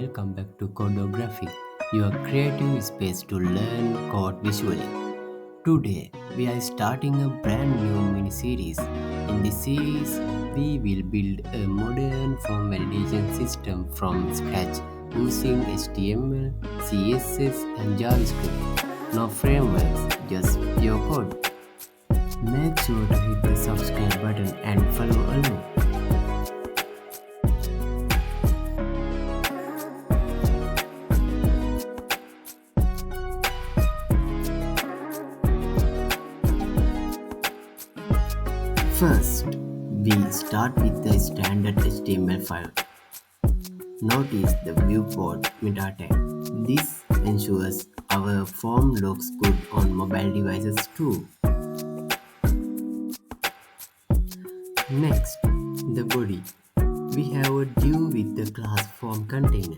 welcome back to CODRAWGRAPHIC, your creative space to learn code visually. Today, we are starting a brand new mini series. In this series, we will build a modern form validation system from scratch using HTML, CSS, and JavaScript. No frameworks, just pure code. Make sure to hit the subscribe button and follow along. First, we start with the standard HTML file. Notice the viewport meta tag. This ensures our form looks good on mobile devices too. Next, the body. We have a div with the class form container.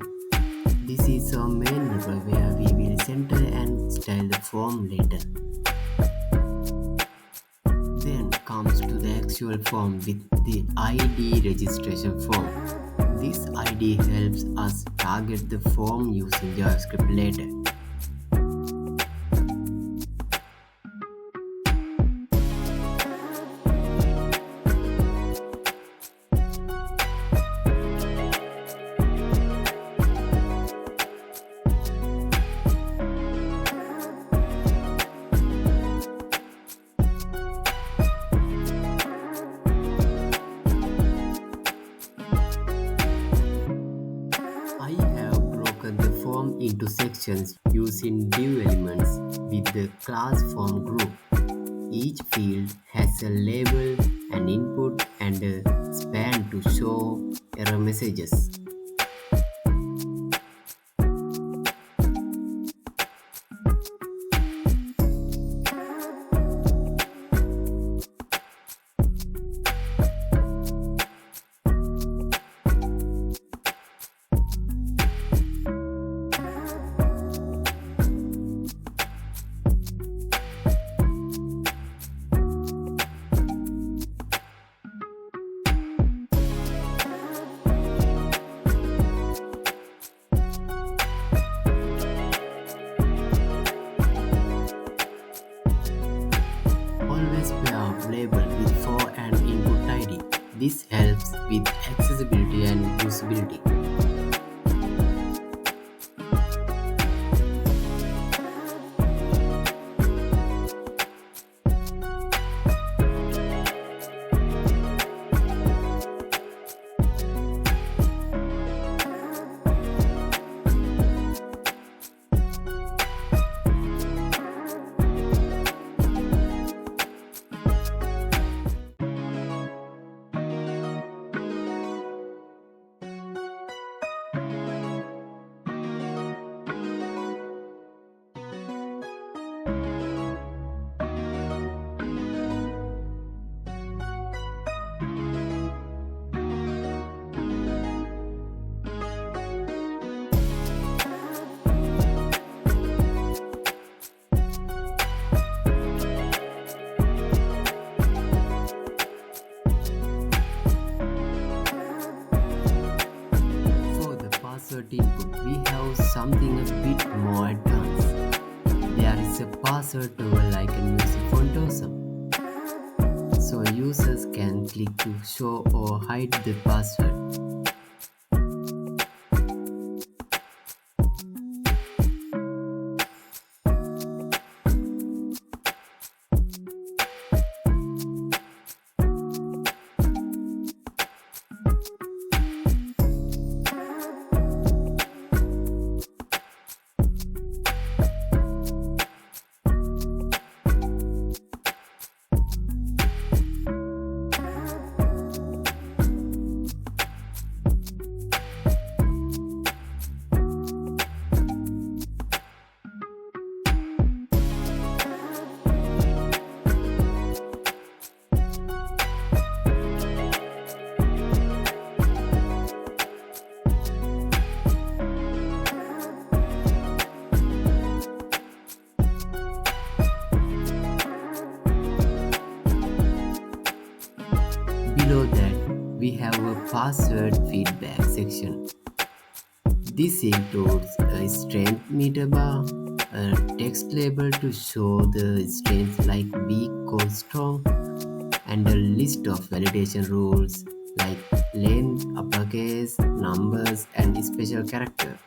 This is our main method where we will center and style the form later. Then comes to the actual form with the ID registration form. This ID helps us target the form using JavaScript later. I have broken the form into sections using div elements with the class form group. Each field has a label, an input, and a span to show error messages. Always pair label with for and input ID. This helps with accessibility and usability. Password input, we have something a bit more advanced. There is a password tool like a music font awesome. So users can click to show or hide the password. Below that, we have a password feedback section. This includes a strength meter bar, a text label to show the strength like weak or strong, and a list of validation rules like length, uppercase, numbers, and special character.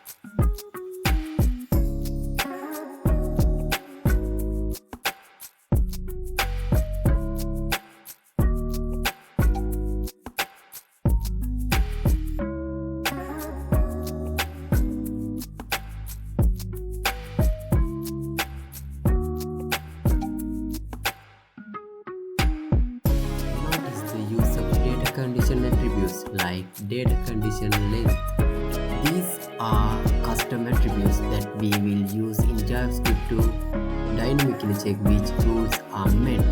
Notice the use of data condition attributes like data condition length. These are custom attributes that we will use in JavaScript to dynamically check which rules are met.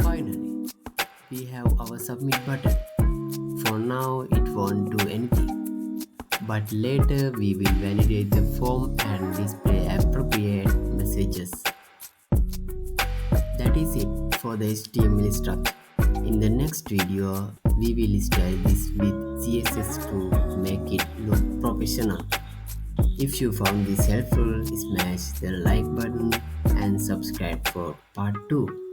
Finally, we have our submit button. For now, it won't do anything, but later we will validate the form and display appropriate messages. That is it for the HTML structure. In the next video, we will style this with CSS to make it look professional. If you found this helpful, smash the like button and subscribe for part 2.